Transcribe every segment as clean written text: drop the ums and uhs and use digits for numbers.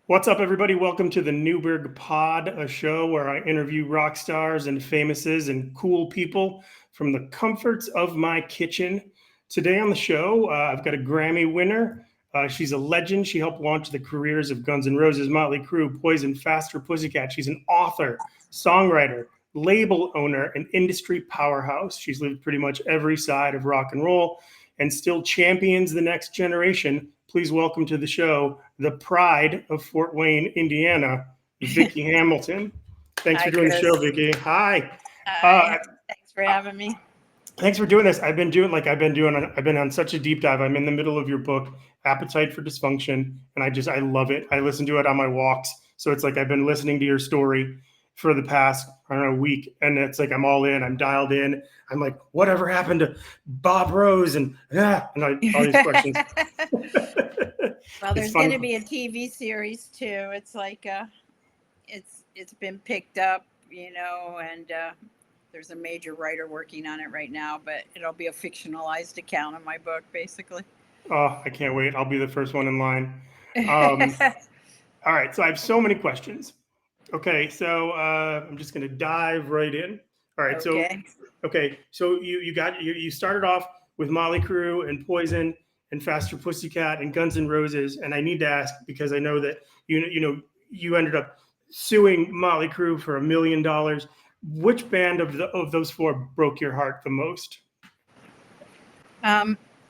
What's up, everybody? Welcome to the Newberg Pod, a show where I interview rock stars and famouses and cool people from the comforts of my kitchen. Today on the show, I've got a Grammy winner. She's a legend. She helped launch the careers of Guns N' Roses, Motley Crue, Poison, Faster Pussycat. She's an author, songwriter, label owner, and industry powerhouse. She's lived pretty much every side of rock and roll and still champions the next generation. Please welcome to the show the pride of Fort Wayne, Indiana, Vicky Hamilton. Thanks Hi, for doing Chris. the show, Vicky. Hi. Hi. Thanks for having me. Thanks for doing this. I've been on such a deep dive. I'm in the middle of your book, Appetite for Dysfunction, and I love it. I listen to it on my walks. So it's like I've been listening to your story for the past, I don't know, week. And it's like I'm all in, I'm dialed in. I'm like, whatever happened to Bob Rose and all these questions. Well, there's going to be a TV series too. It's like it's been picked up, and there's a major writer working on it right now, but it'll be a fictionalized account of my book, basically. Oh, I can't wait. I'll be the first one in line. All right. So I have so many questions. Okay. So I'm just going to dive right in. All right. Okay. So you started off with Motley Crue and Poison and Faster Pussycat and Guns N' Roses. And I need to ask, because I know that, you ended up suing Motley Crue for $1 million. Which band of those four broke your heart the most?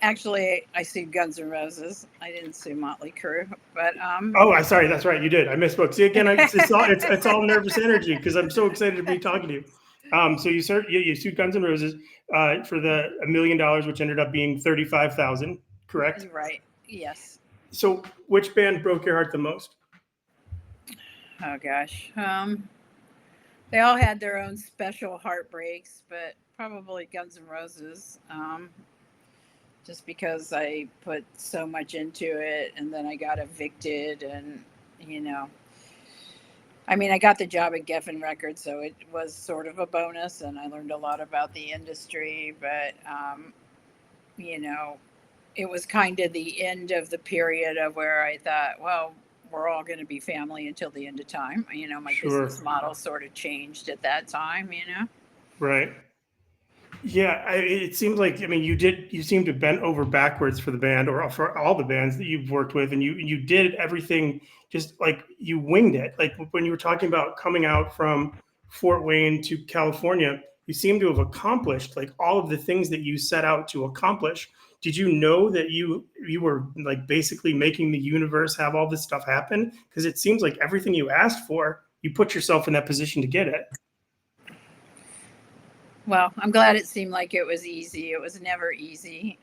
Actually, I sued Guns N' Roses. I didn't sue Motley Crue, but Oh, I'm sorry. That's right. You did. I misspoke. See, again, it's all nervous energy because I'm so excited to be talking to you. So you sued Guns N' Roses for the $1 million, which ended up being $35,000. Correct? Right. Yes. So which band broke your heart the most? Oh gosh. They all had their own special heartbreaks, but probably Guns N' Roses. Just because I put so much into it and then I got evicted and, I got the job at Geffen Records, so it was sort of a bonus and I learned a lot about the industry, but, it was kind of the end of the period of where I thought, well, we're all going to be family until the end of time. My business model sort of changed at that time, Right. Yeah, it seems like you seem to bend over backwards for the band or for all the bands that you've worked with, and you did everything just like you winged it. Like when you were talking about coming out from Fort Wayne to California, you seem to have accomplished like all of the things that you set out to accomplish. Did you know that you were like basically making the universe have all this stuff happen? Because it seems like everything you asked for, you put yourself in that position to get it. Well, I'm glad it seemed like it was easy. It was never easy.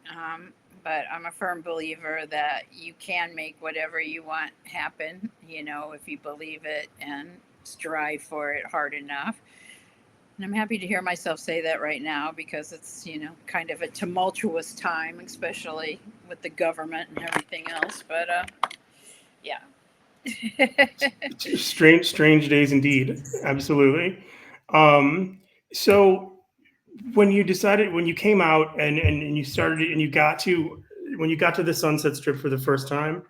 But I'm a firm believer that you can make whatever you want happen, if you believe it and strive for it hard enough. And I'm happy to hear myself say that right now because it's, kind of a tumultuous time, especially with the government and everything else. But yeah. Strange days indeed. Absolutely. So when you came out and you started and when you got to the Sunset Strip for the first time,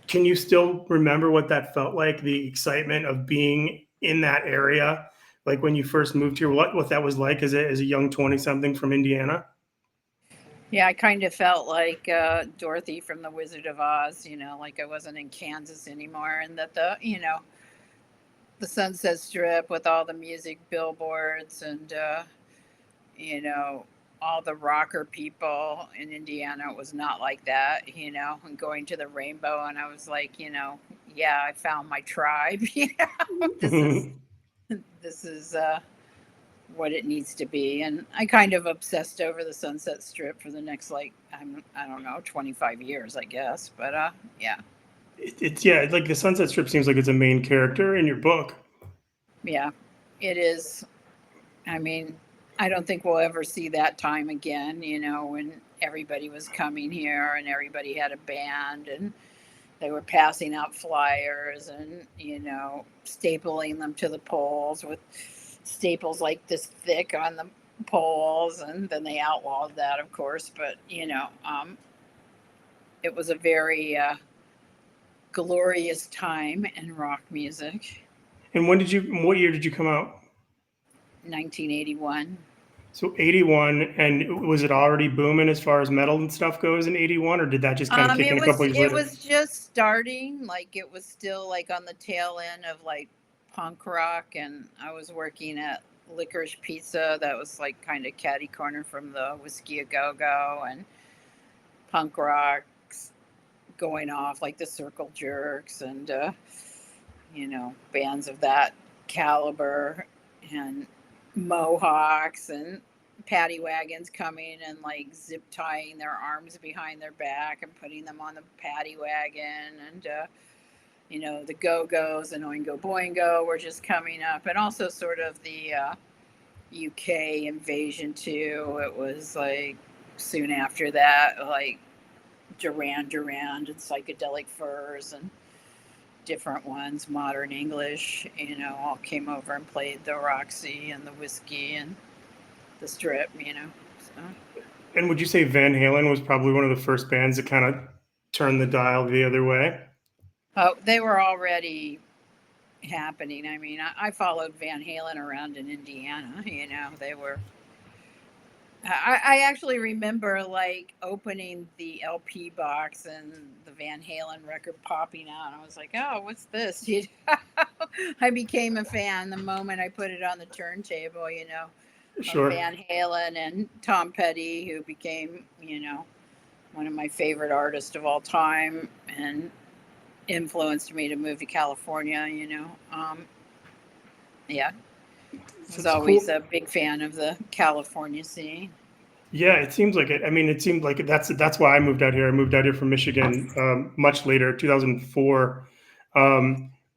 can you still remember what that felt like? The excitement of being in that area, like when you first moved here, what that was like as a young 20-something from Indiana? Yeah, I kind of felt like Dorothy from The Wizard of Oz, like I wasn't in Kansas anymore, and that the Sunset Strip with all the music billboards and all the rocker people in Indiana was not like that, and going to the Rainbow, and I was like, yeah, I found my tribe. This is what it needs to be. And I kind of obsessed over the Sunset Strip for the next, I don't know, 25 years, I guess. But yeah. It's like the Sunset Strip seems like it's a main character in your book. Yeah, it is. I don't think we'll ever see that time again, when everybody was coming here and everybody had a band and they were passing out flyers and, stapling them to the poles with staples like this thick on the poles. And then they outlawed that, of course. But, it was a very glorious time in rock music. And what year did you come out? 1981. So 81, and was it already booming as far as metal and stuff goes in 81, or did that just kind of kick in a couple years It later? was just starting, like it was still like on the tail end of like punk rock, and I was working at Licorice Pizza, that was like kind of catty corner from the Whiskey A Go Go, and punk rock's going off like the Circle Jerks and bands of that caliber, and Mohawks and paddy wagons coming and like zip tying their arms behind their back and putting them on the paddy wagon, and the Go-Go's and Oingo Boingo were just coming up, and also sort of the UK invasion too. It was like soon after that, like Duran Duran and Psychedelic Furs and different ones, Modern English, all came over and played the Roxy and the Whiskey and the Strip, So. And would you say Van Halen was probably one of the first bands that kind of turned the dial the other way? Oh, they were already happening. I mean, I followed Van Halen around in Indiana. They were. I actually remember like opening the LP box and the Van Halen record popping out. I was like, "Oh, what's this?" I became a fan the moment I put it on the turntable. Sure. Of Van Halen and Tom Petty, who became, one of my favorite artists of all time and influenced me to move to California. Yeah. I was always a big fan of the California scene. Yeah, it seems like it. I mean, it seemed like that's why I moved out here. I moved out here from Michigan much later, 2004.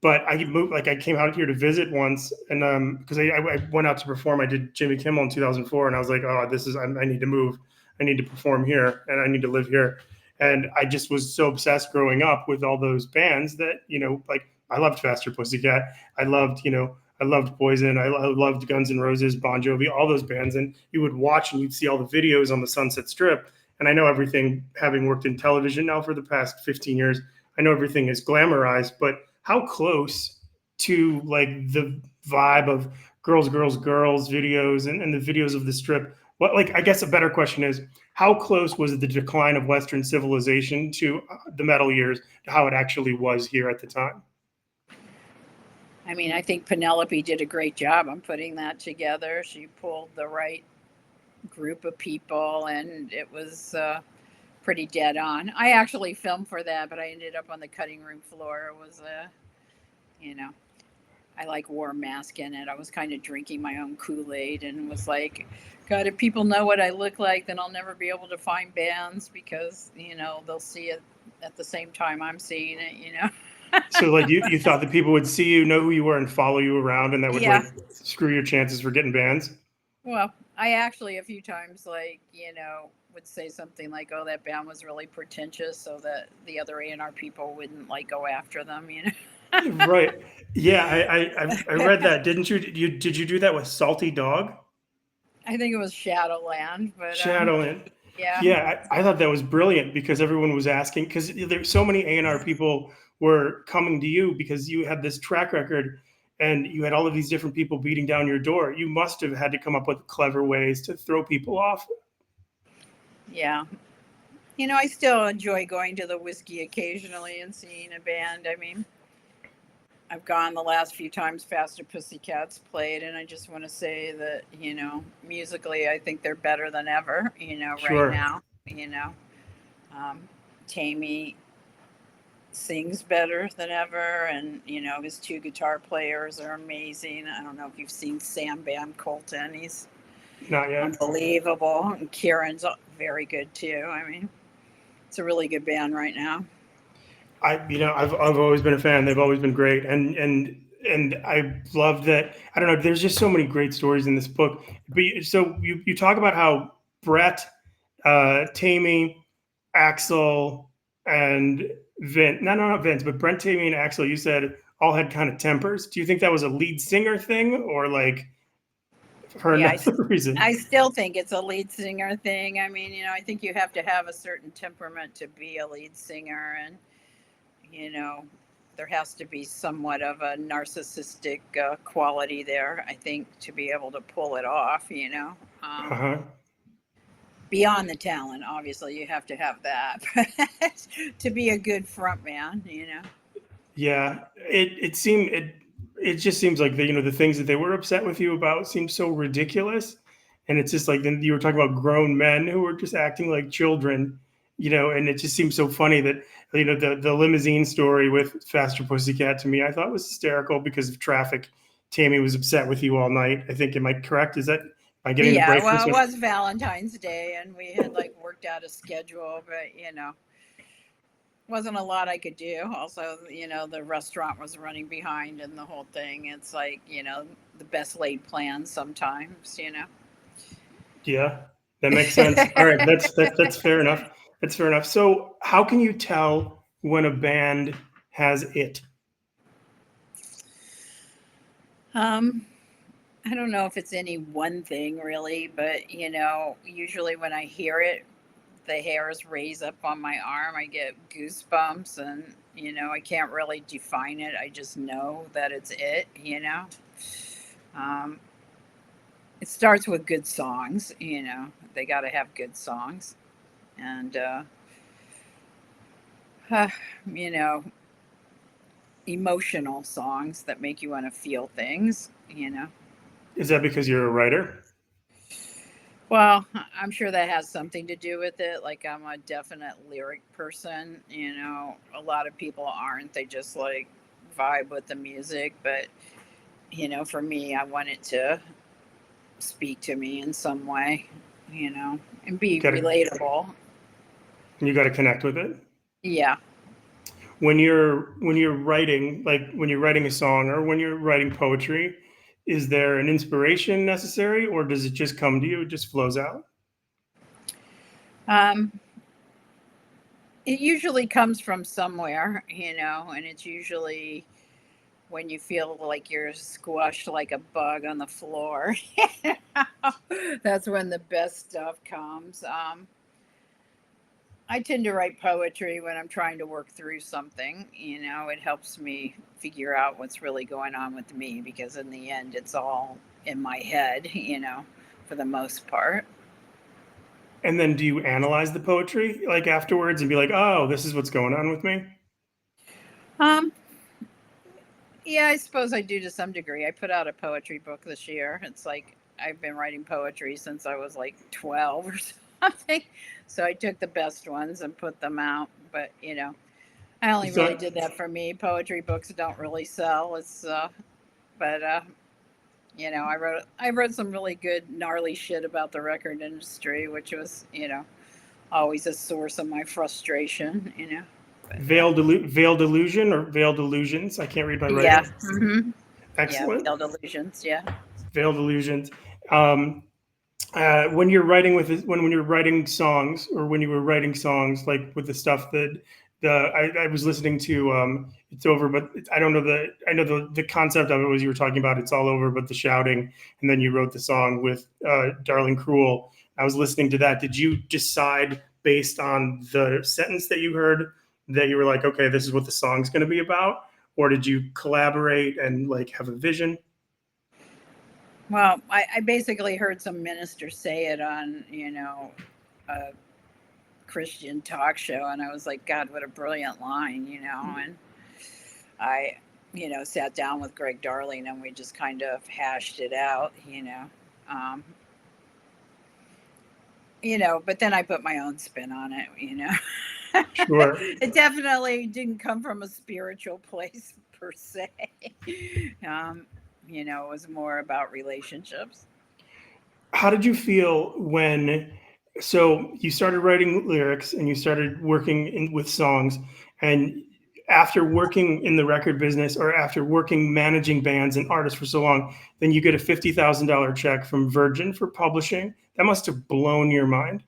But I moved, like I came out here to visit once, and because I went out to perform. I did Jimmy Kimmel in 2004, and I was like, oh, I need to move. I need to perform here, and I need to live here. And I just was so obsessed growing up with all those bands that, like I loved Faster Pussycat. I loved Poison. I loved Guns N' Roses, Bon Jovi, all those bands. And you would watch and you'd see all the videos on the Sunset Strip. And I know everything, having worked in television now for the past 15 years, I know everything is glamorized, but how close to like the vibe of girls, girls, girls videos and the videos of the Strip? What, like, I guess a better question is, how close was the decline of Western civilization to the metal years, to how it actually was here at the time? I mean, I think Penelope did a great job on putting that together. She pulled the right group of people, and it was pretty dead on. I actually filmed for that, but I ended up on the cutting room floor. It was I like wore a mask in it. I was kind of drinking my own Kool-Aid and was like, God, if people know what I look like, then I'll never be able to find bands because, they'll see it at the same time I'm seeing it, So like you thought that people would see you, know who you were, and follow you around, and that would like screw your chances for getting bands? Well, I actually a few times would say something like, "Oh, that band was really pretentious," so that the other A&R people wouldn't like go after them. Right. Yeah, I read that. Didn't you? Did you do that with Salty Dog? I think it was Shadowland, but Shadowland. yeah. Yeah, I thought that was brilliant because everyone was asking, because there's so many A&R people were coming to you because you had this track record and you had all of these different people beating down your door. You must have had to come up with clever ways to throw people off. Yeah. I still enjoy going to the Whiskey occasionally and seeing a band. I mean, I've gone the last few times Faster Pussycats played, and I just want to say that, musically, I think they're better than ever, Sure. right now. Tammy sings better than ever, and, his two guitar players are amazing. I don't know if you've seen Sam Bam Colton. He's Not yet. unbelievable. And Kieran's very good, too. I mean, it's a really good band right now. I've always been a fan. They've always been great, and I love that. I don't know. There's just so many great stories in this book. But so you talk about how Brett, Tammy, Axel, and Vince. No, not Vince, but Brent, Tammy, and Axel. You said all had kind of tempers. Do you think that was a lead singer thing, or like for another reason? I still think it's a lead singer thing. I mean, I think you have to have a certain temperament to be a lead singer, and there has to be somewhat of a narcissistic quality there, I think, to be able to pull it off, Uh-huh. beyond the talent. Obviously, you have to have that to be a good front man. Yeah, it just seems like the things that they were upset with you about seem so ridiculous, and it's just like then you were talking about grown men who were just acting like children, and it just seems so funny that the limousine story with Faster Pussycat to me I thought was hysterical because of traffic. Tammy was upset with you all night. I think, am I correct? Am I getting the Yeah, break well, this it one? was Valentine's Day, and we had like worked out a schedule, but wasn't a lot I could do. Also, the restaurant was running behind and the whole thing. It's like, the best laid plans sometimes. Yeah, that makes sense. All right, that's fair enough. That's fair enough. So, how can you tell when a band has it? um, I don't know if it's any one thing really, but usually when I hear it, the hairs raise up on my arm. I get goosebumps, and I can't really define it. I just know that it's it. Um, it starts with good songs. They got to have good songs, and uh, you know emotional songs that make you want to feel things. Is that because you're a writer? Well, I'm sure that has something to do with it. Like, I'm a definite lyric person. A lot of people aren't. They just like vibe with the music. But, for me, I want it to speak to me in some way, and be Got to relatable. You got to connect with it. Yeah. When you're writing, like when you're writing a song or when you're writing poetry, is there an inspiration necessary, or does it just come to you? It just flows out. Um, it usually comes from somewhere, and it's usually when you feel like you're squashed like a bug on the floor. That's when the best stuff comes. I tend to write poetry when I'm trying to work through something. It helps me figure out what's really going on with me, because in the end, it's all in my head, for the most part. And then do you analyze the poetry like afterwards and be like, "Oh, this is what's going on with me"? Um, yeah, I suppose I do to some degree. I put out a poetry book this year. It's like I've been writing poetry since I was like 12 or something. So I took the best ones and put them out. But, I only really So did that for me. Poetry books don't really sell. But I wrote some really good gnarly shit about the record industry, which was, always a source of my frustration. But veiled illusion or veiled illusions. I can't read my yeah. writing. Yeah, Excellent. Veiled Illusions, yeah. Veiled illusions. Um, when you're writing when you're writing songs, or when you were writing songs, like with the stuff that I was listening to, it's over but I don't know I know the concept of it was you were talking about it's all over but the shouting, and then you wrote the song with Darling Cruel. I was listening to that. Did you decide based on the sentence that you heard that you were like, okay, this is what the song's going to be about, or did you collaborate and like have a vision? Well, I basically heard some minister say it on, a Christian talk show, and I was like, God, what a brilliant line. And I, sat down with Greg Darling, and we just kind of hashed it out. Um, but then I put my own spin on it. Sure. It definitely didn't come from a spiritual place per se. It was more about relationships. How did you feel when so you started writing lyrics and you started working with songs, and after working in the record business, or after working managing bands and artists for so long, then you get a $50,000 check from Virgin for publishing? That must have blown your mind.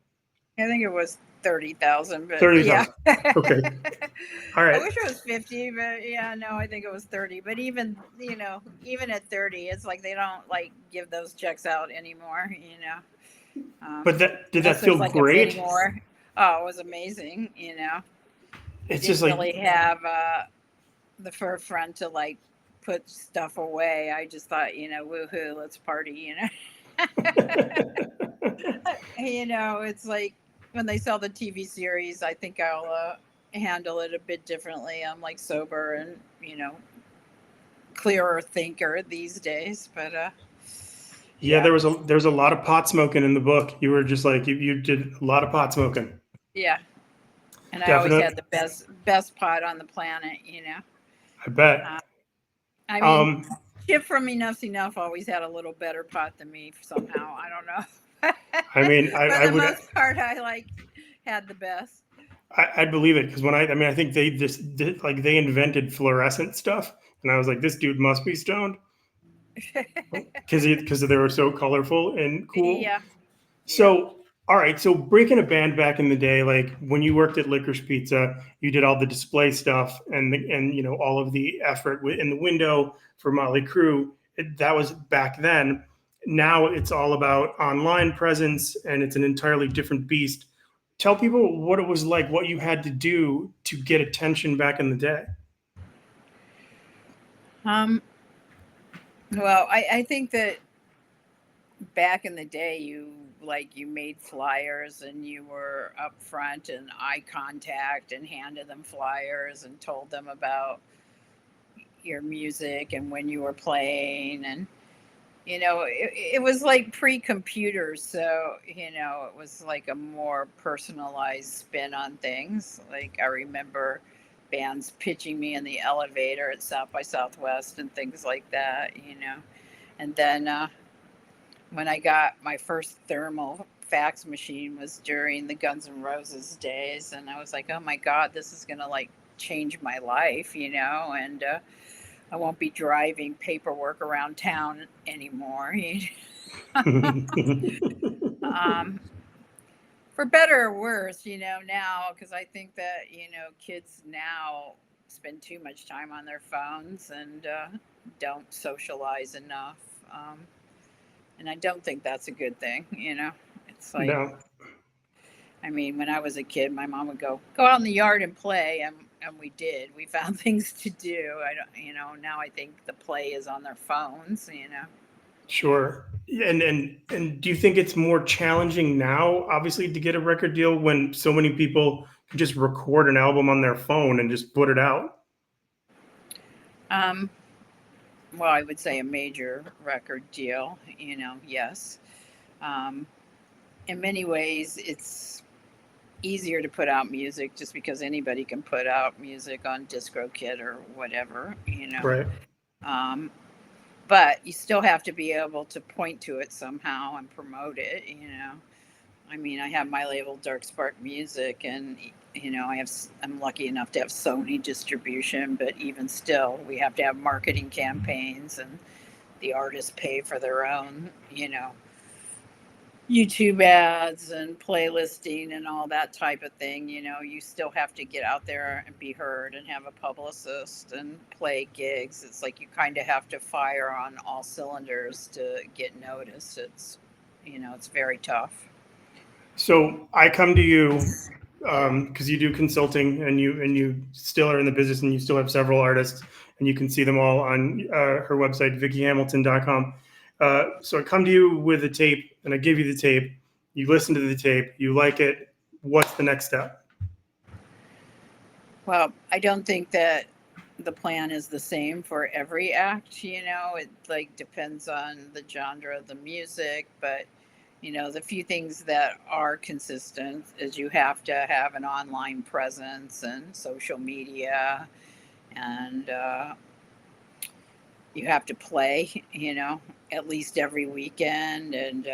I think it was 30,000, but yeah. 30,000. Okay. All I right. wish it was 50, but yeah, no, I think it was 30. But even at 30, it's like they don't like give those checks out anymore. But that did that Unless there's feel like a bidding great? war. Oh, it was amazing. It's didn't just like, really have the forefront to like put stuff away. I just thought, woohoo, let's party, It's like when they sell the TV series, I think I'll handle it a bit differently. I'm like sober and, clearer thinker these days, but yeah, yeah, there's a lot of pot smoking in the book. You were just like, you did a lot of pot smoking. yeah. And I always Definitely. had the best pot on the planet, I bet. Uh, I mean, Um, Chip from Enough's Enough always had a little better pot than me somehow. I don't know. I mean, For the most part, I like had the best. I'd believe it because I mean, I think they just did, like, they invented fluorescent stuff, and I was like, this dude must be stoned because they were so colorful and cool. Yeah, yeah. So, all right. So, breaking a band back in the day, like when you worked at Licorice Pizza, you did all the display stuff and all of the effort in the window for Motley Crue. That was back then. Now it's all about online presence, and it's an entirely different beast. Tell people what it was like, what you had to do to get attention back in the day. Um, well, I think that back in the day, you made flyers and you were up front and eye contact and handed them flyers and told them about your music and when you were playing, and it was like pre-computers, so it was like a more personalized spin on things. Like I remember bands pitching me in the elevator at South by Southwest and things like that. And then when I got my first thermal fax machine was during the Guns N' Roses days, and I was like, oh my god, this is gonna like change my life, and I won't be driving paperwork around town anymore. um, for better or worse, now, because I think that, kids now spend too much time on their phones and don't socialize enough. And I don't think that's a good thing. It's like, No, I mean, when I was a kid, my mom would go out in the yard and play, and we did. We found things to do. I don't, now I think the play is on their phones. sure. And do you think it's more challenging now, obviously, to get a record deal when so many people can just record an album on their phone and just put it out? Um, well, I would say a major record deal, yes. Um, in many ways, it's easier to put out music just because anybody can put out music on DistroKid or whatever. Right. Um, but you still have to be able to point to it somehow and promote it. I mean, I have my label Dark Spark Music, and I'm lucky enough to have Sony distribution, but even still, we have to have marketing campaigns, and the artists pay for their own, YouTube ads and playlisting and all that type of thing. You still have to get out there and be heard and have a publicist and play gigs. It's like you kind of have to fire on all cylinders to get noticed. It's very tough. So I come to you because you do consulting and you still are in the business and you still have several artists and you can see them all on her website, vickyhamilton.com. So I come to you with a tape and I give you the tape. You listen to the tape. You like it. What's the next step? Well, I don't think that the plan is the same for every act. It like depends on the genre of the music, but the few things that are consistent is you have to have an online presence and social media, and you have to play, at least every weekend, and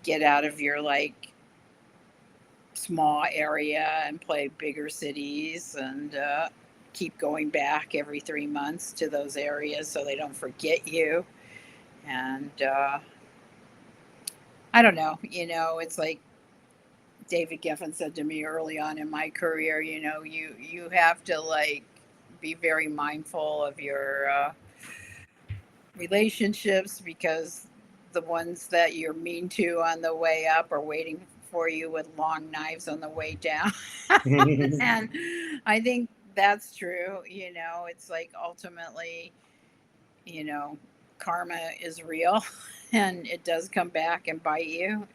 get out of your like small area and play bigger cities, and keep going back every 3 months to those areas so they don't forget you. And I don't know, it's like David Geffen said to me early on in my career, you have to like be very mindful of your relationships, because the ones that you're mean to on the way up are waiting for you with long knives on the way down. And I think that's true. It's like ultimately, you know, karma is real and it does come back and bite you.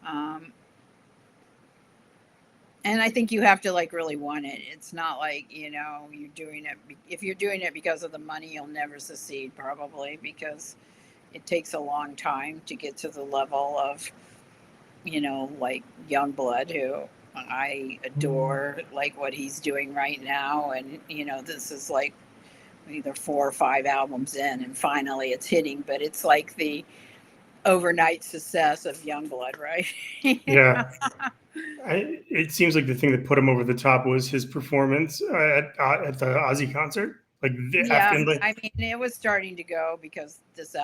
Um, and I think you have to like really want it. It's not like, you're doing it. If you're doing it because of the money, you'll never succeed probably, because it takes a long time to get to the level of, like Youngblood, who I adore, like what he's doing right now. And, this is like either 4 or 5 albums in and finally it's hitting, but it's like the overnight success of Youngblood, right? Yeah. It seems like the thing that put him over the top was his performance at the Ozzy concert. Like Yeah, after, I mean, it was starting to go because this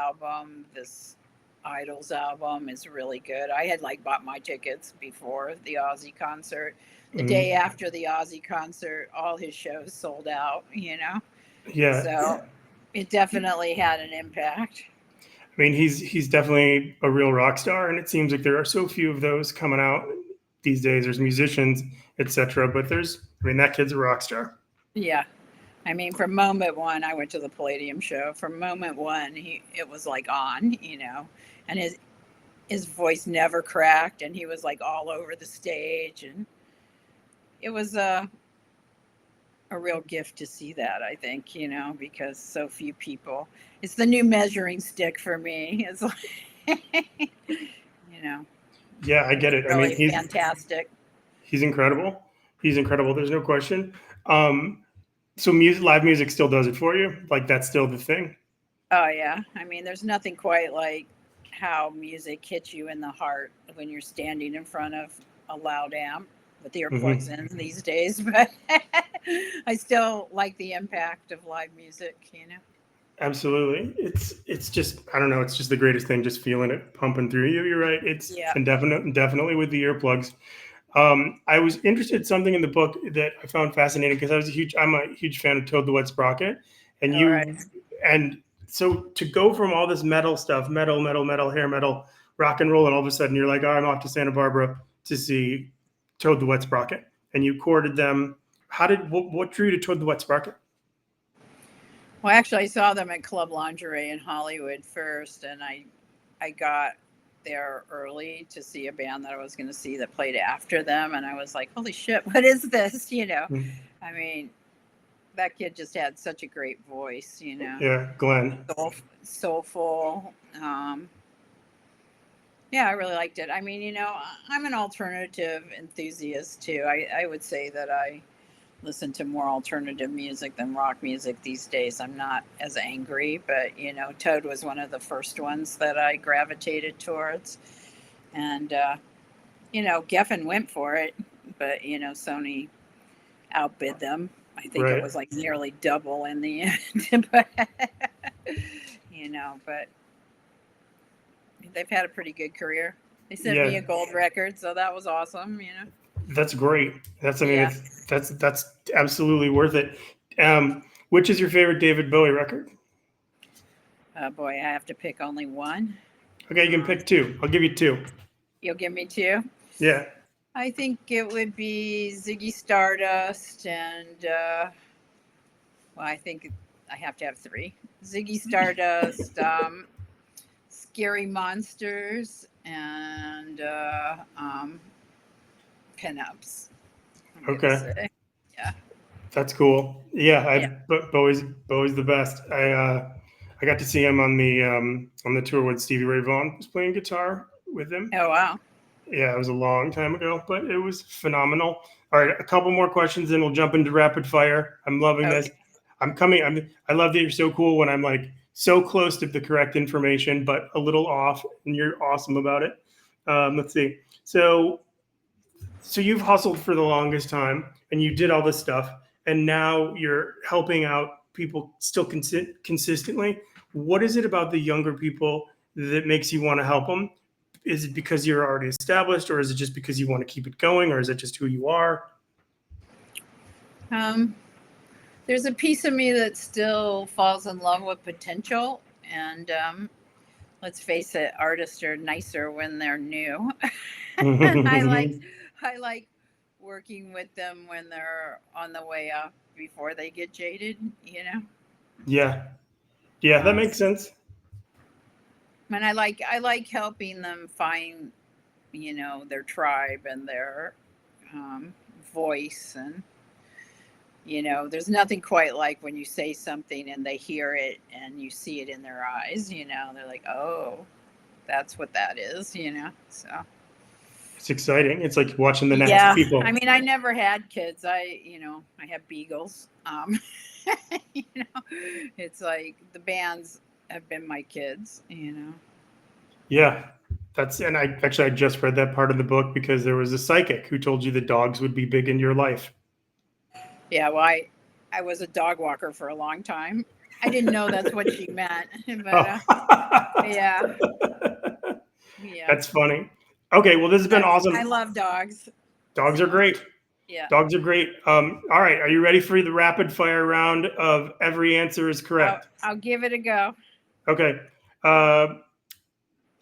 Idols album is really good. I had like bought my tickets before the Ozzy concert. The day after the Ozzy concert, all his shows sold out. yeah. So it definitely had an impact. I mean, he's definitely a real rock star, and it seems like there are so few of those coming out these days. There's musicians, etc., but that kid's a rock star. Yeah. I mean, from moment one, I went to the Palladium show. From moment one, it was like on, and his voice never cracked, and he was like all over the stage, and it was a real gift to see that, I think, because so few people. It's the new measuring stick for me. It's like, Yeah, I get it. I mean, really fantastic. He's incredible. He's incredible. There's no question. So live music still does it for you? Like that's still the thing? Oh yeah. I mean, there's nothing quite like how music hits you in the heart when you're standing in front of a loud amp with earplugs in these days. But I still like the impact of live music. Absolutely. It's just, I don't know, it's just the greatest thing, just feeling it pumping through you. You're right. It's definitely with the earplugs. I was interested in something in the book that I found fascinating because I'm a huge fan of Toad the Wet Sprocket, and and so to go from all this metal stuff, metal, hair metal, rock and roll, and all of a sudden you're like, oh, I'm off to Santa Barbara to see Toad the Wet Sprocket, and you courted them. What drew you to Toad the Wet Sprocket? Well, actually, I saw them at Club Lingerie in Hollywood first, and I got there early to see a band that I was going to see that played after them, and I was like, holy shit, what is this? I mean, that kid just had such a great voice. Yeah, Glenn. Soulful. Yeah, I really liked it. I mean, I'm an alternative enthusiast too. I would say that I listen to more alternative music than rock music these days. I'm not as angry, but Toad was one of the first ones that I gravitated towards. And Geffen went for it, but Sony outbid them. I think it was like nearly double in the end. But but they've had a pretty good career. They sent me a gold record, so that was awesome. That's great. That's absolutely worth it. Which is your favorite David Bowie record? Boy, I have to pick only one. Okay, you can pick 2. I'll give you 2. You'll give me 2? Yeah. I think it would be Ziggy Stardust and, I think I have to have 3. Ziggy Stardust, Scary Monsters, and Pinups. Okay. Yeah. That's cool. Yeah, Bowie's the best. I got to see him on the tour when Stevie Ray Vaughan was playing guitar with him. Oh wow. Yeah, it was a long time ago, but it was phenomenal. All right, a couple more questions, then we'll jump into rapid fire. I'm loving this. I love that you're so cool when I'm like so close to the correct information, but a little off, and you're awesome about it. Let's see. So you've hustled for the longest time, and you did all this stuff, and now you're helping out people still consistently. What is it about the younger people that makes you want to help them? Is it because you're already established, or is it just because you want to keep it going, or is it just who you are? There's a piece of me that still falls in love with potential, and let's face it, artists are nicer when they're new. And I like working with them when they're on the way up before they get jaded, you know. Yeah. Yeah, that makes sense. And I like helping them find, you know, their tribe and their um, voice. And you know, there's nothing quite like when you say something and they hear it and you see it in their eyes. You know, they're like, oh, that's what that is. You know, so. It's exciting. It's like watching the next Yeah, people. I mean, I never had kids. You know, I have beagles. You know, it's like the bands have been my kids. You know. Yeah. And I just read that part of the book because there was a psychic who told you the dogs would be big in your life. Yeah, well, I was a dog walker for a long time. I didn't know that's what she meant, but yeah, yeah. That's funny. Okay, well, this has been But awesome. I love dogs. Dogs are So great. yeah. Dogs are great. All right, are you ready for the rapid fire round of every answer is correct? I'll give it a go. Okay.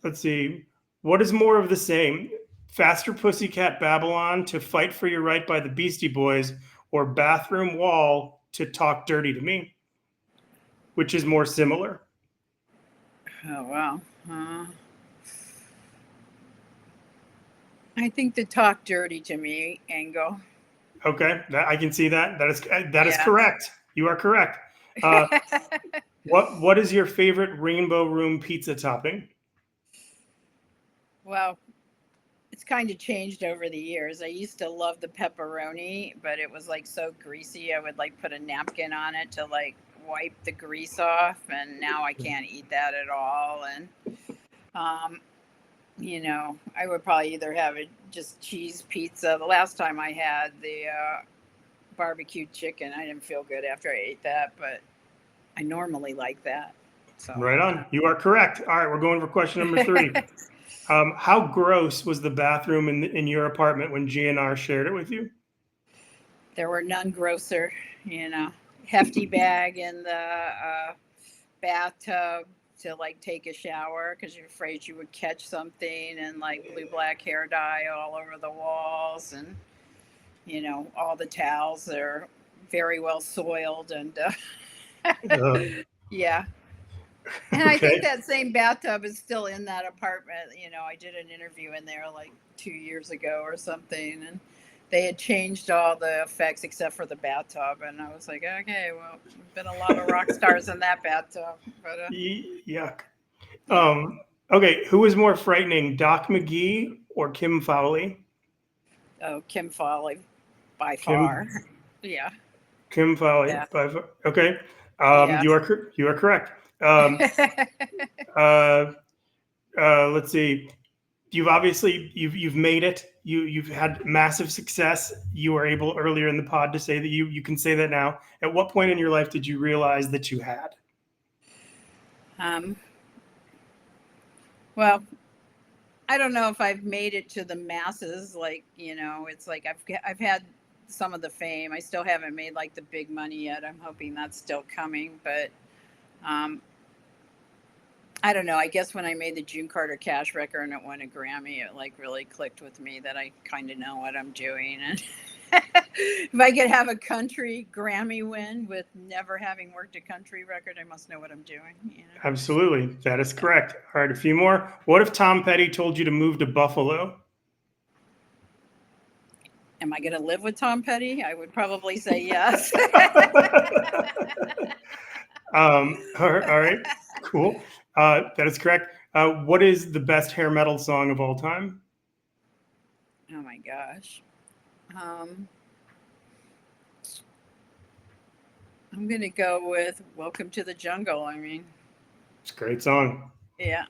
Let's see. What is more of the same? Faster Pussycat Babylon to Fight for Your Right by the Beastie Boys, or Bathroom Wall to Talk Dirty to Me? Which is more similar? Oh wow. I think the talk dirty to me angle. Okay, I can see that. That is Yeah. correct. You are correct. What is your favorite Rainbow Room pizza topping? Well, it's kind of changed over the years. I used to love the pepperoni, but it was like so greasy. I would like put a napkin on it to like wipe the grease off, and now I can't eat that at all. And you know, I would probably either have a just cheese pizza. The last time I had the barbecued chicken, I didn't feel good after I ate that, but I normally like that. So Right on. You are correct. All right, we're going for question number 3. How gross was the bathroom in your apartment when GNR shared it with you? there were none grosser, you know. Hefty bag in the bathtub to like take a shower because you're afraid you would catch something, and like blue black hair dye all over the walls, and you know, all the towels are very well soiled, and yeah. And I think Okay. that same bathtub is still in that apartment. You know, I did an interview in there like 2 years ago or something, and they had changed all the effects except for the bathtub. And I was like, okay, well, been a lot of rock stars in that bathtub. But Yuck. yeah. Okay, who is more frightening, Doc McGee or Kim Fowley? Oh, Kim Foley by Kim far. Yeah. Kim Fowley. Yeah. Okay. Yeah. You are correct. Uh, let's see. You've made it. You've had massive success. You were able earlier in the pod to say that you can say that now. At what point in your life did you realize that you had? Well, I don't know if I've made it to the masses. Like, you know, it's like I've had some of the fame. I still haven't made like the big money yet. I'm hoping that's still coming, but um, I don't know. I guess when I made the June Carter Cash record and it won a Grammy, it like really clicked with me that I kind of know what I'm doing. And if I could have a country Grammy win with never having worked a country record, I must know what I'm doing. You know? Absolutely. That is correct. All right, a few more. What if Tom Petty told you to move to Buffalo? Am I going to live with Tom Petty? I would probably say yes. All right, cool. That is correct. What is the best hair metal song of all time? Oh my gosh. I'm going to go with Welcome to the Jungle. I mean, It's a great song. yeah.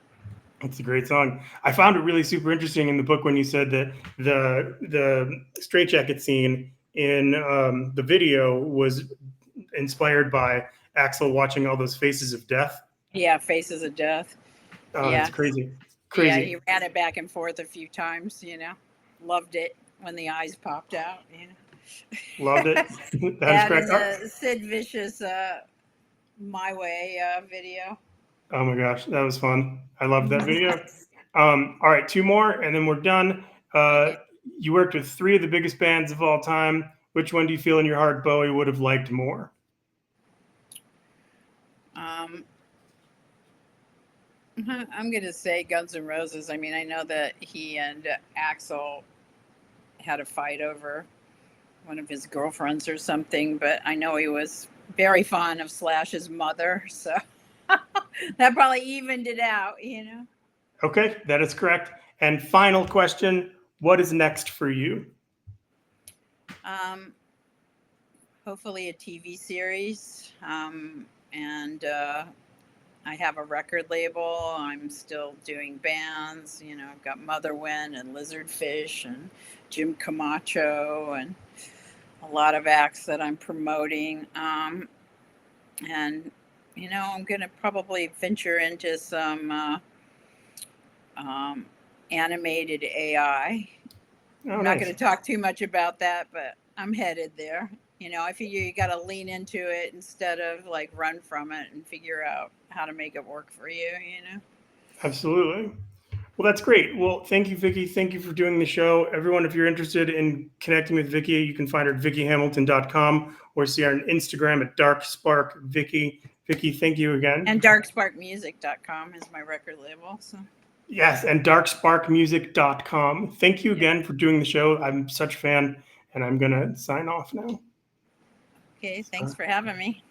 It's a great song. I found it really super interesting in the book when you said that the straitjacket scene in the video was inspired by Axl watching all those faces of death. Yeah, Faces of Death. It's Yeah. crazy. Yeah, Crazy. he ran it back and forth a few times, you know. Loved it when the eyes popped out, you know. Loved it. That is That correct. and the Sid Vicious My Way video. Oh my gosh, that was fun. I loved that video. All right, two more, and then we're done. Okay. You worked with three of the biggest bands of all time. Which one do you feel in your heart Bowie would have liked more? Um, I'm going to say Guns N' Roses. I mean, I know that he and Axl had a fight over one of his girlfriends or something, but I know he was very fond of Slash's mother, so that probably evened it out, you know. Okay, that is correct. And final question, what is next for you? Hopefully a TV series, and I have a record label. I'm still doing bands. You know, I've got Motherwind and Lizardfish and Jim Camacho and a lot of acts that I'm promoting. And, you know, I'm going to probably venture into some animated AI. I'm not going to talk too much about that, but I'm headed there. You know, I figure you got to lean into it instead of like run from it and figure out how to make it work for you, you know? Absolutely. Well, that's great. Well, thank you, Vicky. Thank you for doing the show. Everyone, if you're interested in connecting with Vicky, you can find her at vickyhamilton.com or see her on Instagram at darksparkvicky. Vicky, thank you again. And darksparkmusic.com is my record label. So. Yes, and darksparkmusic.com. Thank you again for doing the show. I'm such a fan, and I'm going to sign off now. Okay, thanks for having me.